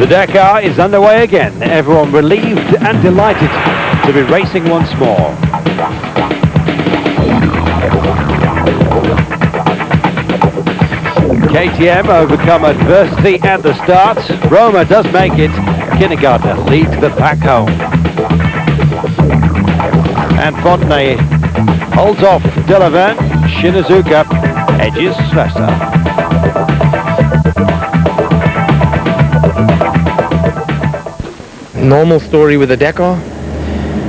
The Dakar is underway again. Everyone relieved and delighted to be racing once more. KTM overcome adversity at the start. Roma does make it. Kindergartner leads the pack home. And Fontenay holds off Delavin. Shinazuka edges Svesta. Normal story with the Dakar.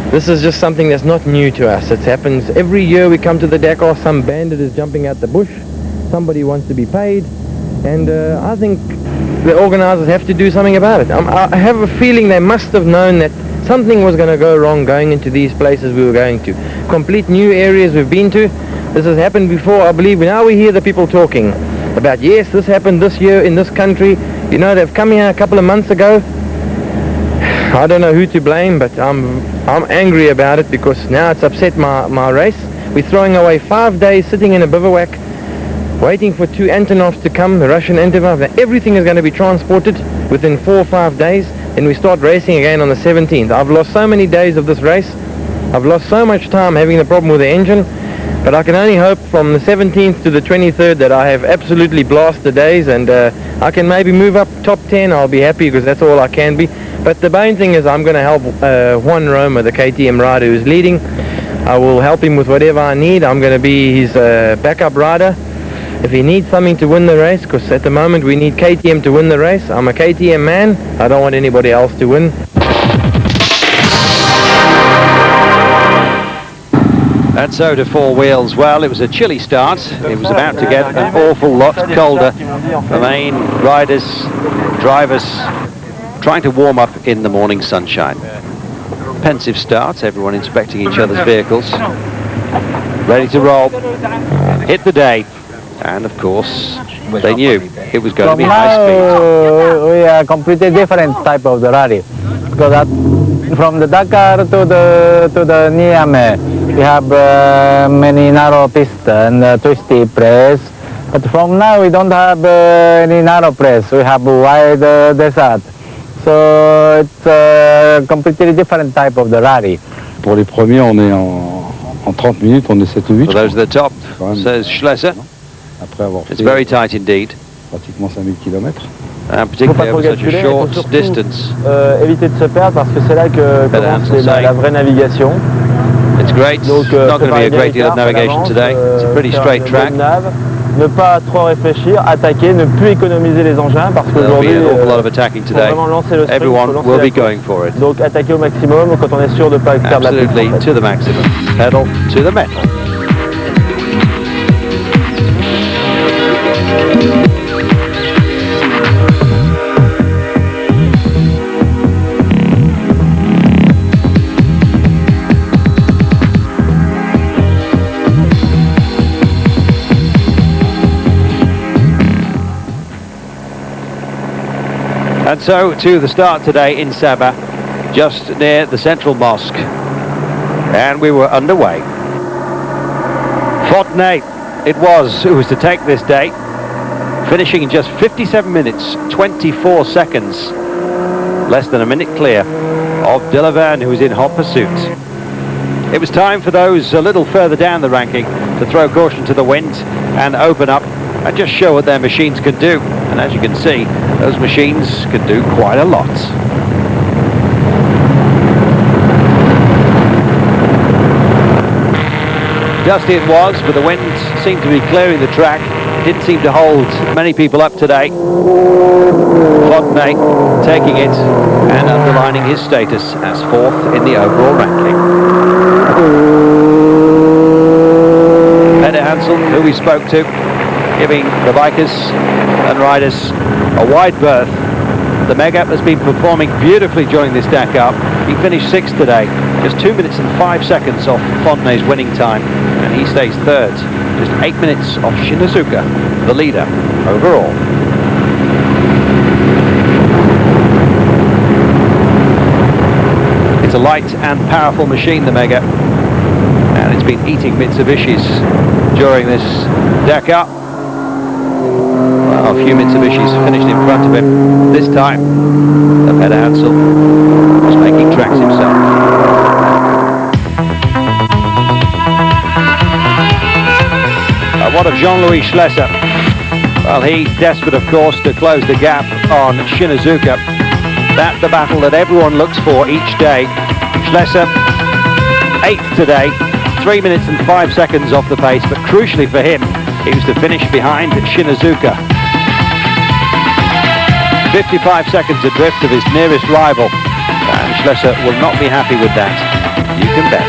This is just something that's not new to us. It happens every year we come to the Dakar. Some bandit is jumping out the bush. Somebody wants to be paid. And I think the organisers have to do something about it. I have a feeling they must have known that something was going to go wrong going into these places we were going to. Complete new areas we've been to. This has happened before, I believe. Now we hear the people talking about, yes, this happened this year in this country. You know, they've come here a couple of months ago. I don't know who to blame, but I'm angry about it because now it's upset my race. We're throwing away 5 days sitting in a bivouac, waiting for 2 Antonovs to come, the Russian Antonov. Everything is going to be transported within 4 or 5 days. Then we start racing again on the 17th. I've lost so many days of this race. I've lost so much time having the problem with the engine. But I can only hope from the 17th to the 23rd that I have absolutely blasted the days, and I can maybe move up top 10. I'll be happy because that's all I can be. But the main thing is I'm going to help Juan Roma, the KTM rider who's leading. I will help him with whatever I need. I'm going to be his backup rider. If he needs something to win the race, because at the moment we need KTM to win the race. I'm a KTM man. I don't want anybody else to win. And so to Four Wheels. Well, it was a chilly start. It was about to get an awful lot colder. The main riders, drivers, trying to warm up in the morning sunshine. Pensive start, everyone inspecting each other's vehicles. Ready to roll. Hit the day. And of course, they knew it was going to be high speed. We are completely different type of the rally. Because from the Dakar to the Niamey, we have many narrow pistes and twisty press. But from now we don't have any narrow press. We have wide desert. So it's a completely different type of the rally. Pour les premiers, on est en 30 minutes, on est 7 ou 8. For those at the top, says Schlesser. It's very tight indeed. Pratiquement 5000 km. And particularly over such a short distance. Éviter de se perdre parce que c'est là que commence la vraie navigation. It's great. It's not going to be a great deal of navigation today. It's a pretty straight track. Ne pas trop réfléchir, attaquer, ne plus économiser les engins parce qu'aujourd'hui, an awful lot of attacking today. Everyone will be going for it. Donc attaquer au maximum quand on est sûr de ne pas perdre la piste. Absolutely, to the maximum. Pedal to the metal. And so to the start today in Sabah, just near the central mosque. And we were underway. Fontenay it was who was to take this day, finishing in just 57 minutes, 24 seconds. Less than a minute clear of Delavin, who was in hot pursuit. It was time for those a little further down the ranking to throw caution to the wind and open up and just show what their machines could do. And as you can see, those machines could do quite a lot. Dusty it was, but the wind seemed to be clearing the track. Didn't seem to hold many people up today. Fontenay taking it and underlining his status as 4th in the overall ranking. Peter Hansel, who we spoke to, giving the bikers and riders a wide berth. The Mega has been performing beautifully during this Dakar. He finished 6th today, just 2 minutes and 5 seconds off Fontenay's winning time, and he stays 3rd, just 8 minutes off Shinazuka, the leader overall. It's a light and powerful machine, the Mega, and it's been eating Mitsubishis during this Dakar. Well, a few Mitsubishis finished in front of him. This time, the Peter Hansel was making tracks himself. What of Jean-Louis Schlesser? Well, he's desperate, of course, to close the gap on Shinazuka. That's the battle that everyone looks for each day. Schlesser, 8th today, 3 minutes and 5 seconds off the pace, but crucially for him, he was to finish behind Shinazuka. 55 seconds adrift of his nearest rival, and Schlesser will not be happy with that. You can bet.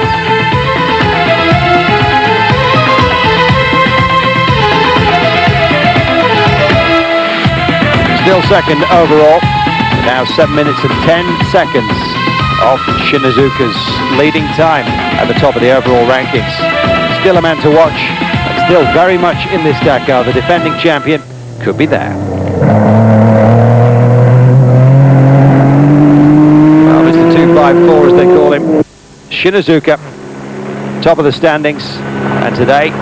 Still second overall, now 7 minutes and 10 seconds off Shinazuka's leading time at the top of the overall rankings. Still a man to watch, and still very much in this Dakar. The defending champion could be there. Well, Mr. 254 as they call him, Shinazuka, top of the standings, and today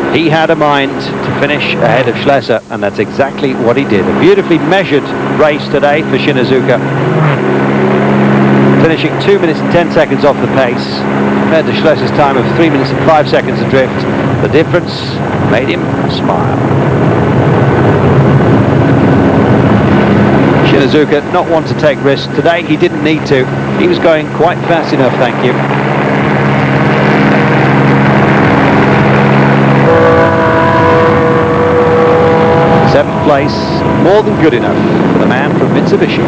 he had a mind to finish ahead of Schlesser, and that's exactly what he did. A beautifully measured race today for Shinazuka, finishing 2 minutes and 10 seconds off the pace, compared to Schlesser's time of 3 minutes and 5 seconds adrift. The difference made him smile. Shinazuka, not one to take risks. Today he didn't need to. He was going quite fast enough, thank you. Seventh place, more than good enough for the man from Mitsubishi.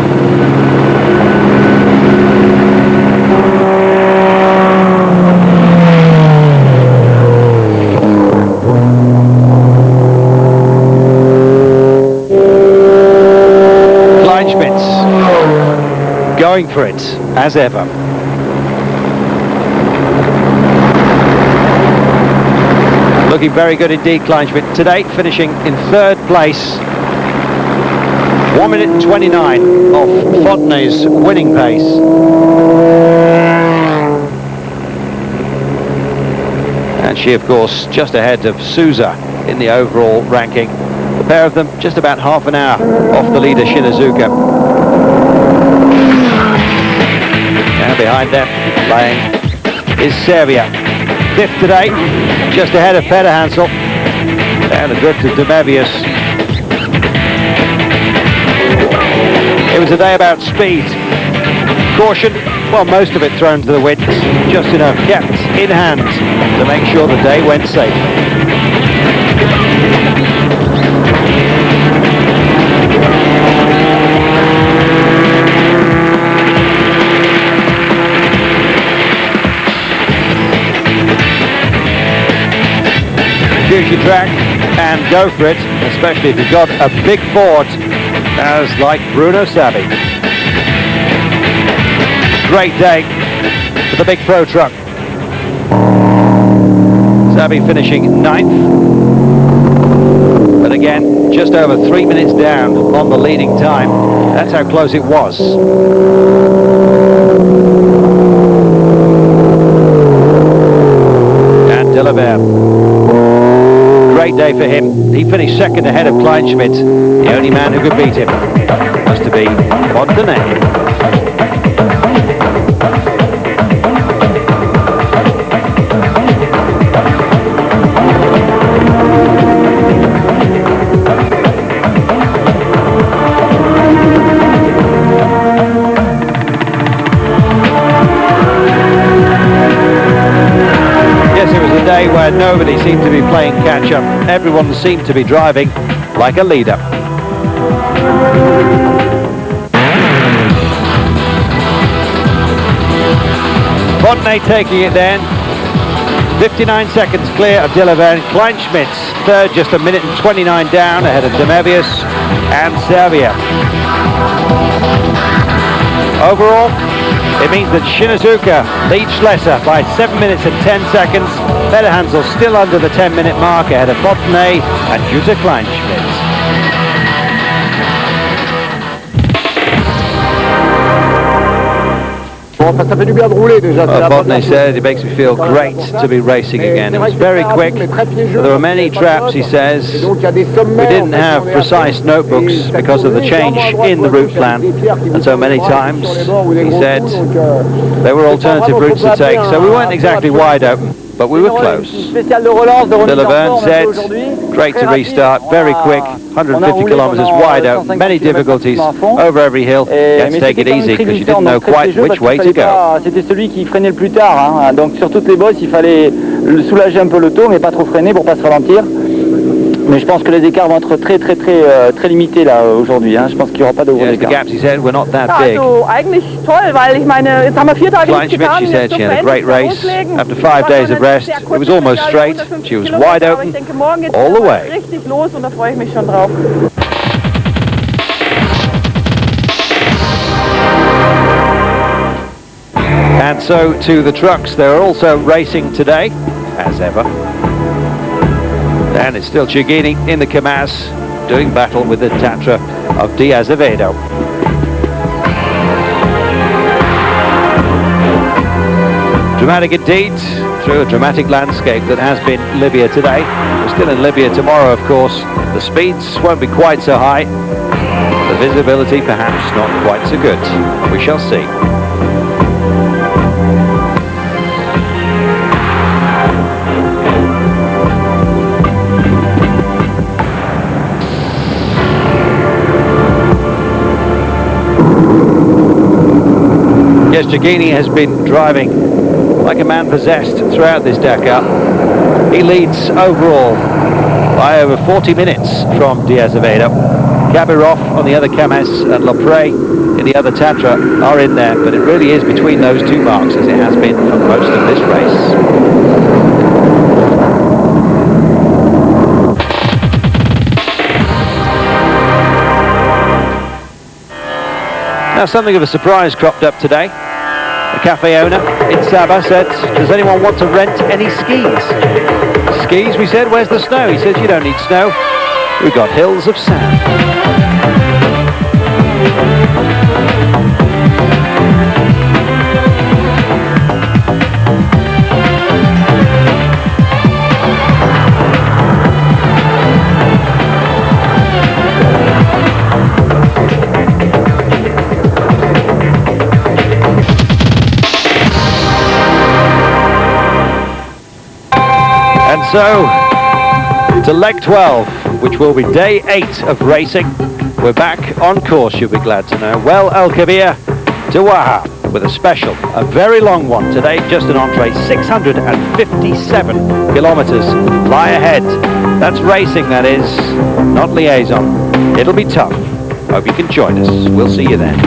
Kleinschmidt going for it as ever. Looking very good indeed, Kleinschmidt. Today finishing in 3rd place. 1 minute and 29 off Fontenay's winning pace. And she, of course, just ahead of Souza in the overall ranking. The pair of them just about half an hour off the leader, Shinazuka. Now behind them, playing, is Serbia. 5th today, just ahead of Peter Hansel. And the drift of Demevius. It was a day about speed. Caution, well, most of it thrown to the winds. Just enough kept in hand to make sure the day went safe. Choose your track and go for it, especially if you've got a big Ford, as like Bruno Savi. Great day for the big Pro truck. Savi finishing 9th, but again, just over 3 minutes down on the leading time. That's how close it was. And Delabert. Great day for him. He finished 2nd ahead of Kleinschmidt. The only man who could beat him was to be Fontenay. Where nobody seemed to be playing catch-up. Everyone seemed to be driving like a leader. Fontenay taking it then. 59 seconds clear of Dillaverne. Kleinschmidt's 3rd, just 1 minute and 29 down ahead of Demevius and Serbia. Overall, it means that Shinazuka leads Schlesser by 7 minutes and 10 seconds. Peter Hansel still under the 10-minute mark ahead of Fontenay and Jutta Kleinschmidt. enfin, ça fait du bien de rouler déjà. Well, Bodney said it makes me feel great to be racing again. It was very quick. There were many traps, he says. We didn't have precise notebooks because of the change in the route plan. And so many times, he said, there were alternative routes to take. So we weren't exactly wide open, but we were close. Phil Laverne said, great to restart, very quick, 150 kilometers wide open, many difficulties over every hill. You had to take it easy because you didn't know quite which way to go. C'était celui qui freinait le plus tard, hein. Donc sur toutes les bosses, il fallait soulager un peu l'auto, mais pas trop freiner pour pas se ralentir. Mais je pense que les écarts vont être très limités là aujourd'hui. Hein. Je pense qu'il n'y aura pas de gros Yes, the écarts. gaps, he said, were not that big. Also eigentlich toll, weil ich meine, jetzt haben wir 4 Tage Klein nicht Schmidt, gefahren, she jetzt said so she had a great race. loslegen. After 5 days of rest, it was almost straight. She was wide Aber open ich denke, morgen geht's all the way. richtig los und da freue ich mich schon drauf. And so to the trucks, they're also racing today, as ever. And it's still Chigini in the Kamaz, doing battle with the Tatra of De Azevedo. Dramatic indeed, through a dramatic landscape that has been Libya today. We're still in Libya tomorrow, of course. The speeds won't be quite so high. The visibility perhaps not quite so good. We shall see. Yes, Chigini has been driving like a man possessed throughout this Dakar. He leads overall by over 40 minutes from De Azevedo. Kabirov on the other Kamaz and Lopre in the other Tatra are in there, but it really is between those two marks as it has been for most of this race. Now something of a surprise cropped up today. The cafe owner in Sabah said, does anyone want to rent any skis? Skis, we said, where's the snow? He said, you don't need snow. We've got hills of sand. And so, to leg 12, which will be day 8 of racing. We're back on course, you'll be glad to know. Well, El Kabir to Wahab with a special, a very long one today, just an entree, 657 kilometers lie ahead. That's racing, that is, not liaison. It'll be tough. Hope you can join us. We'll see you then.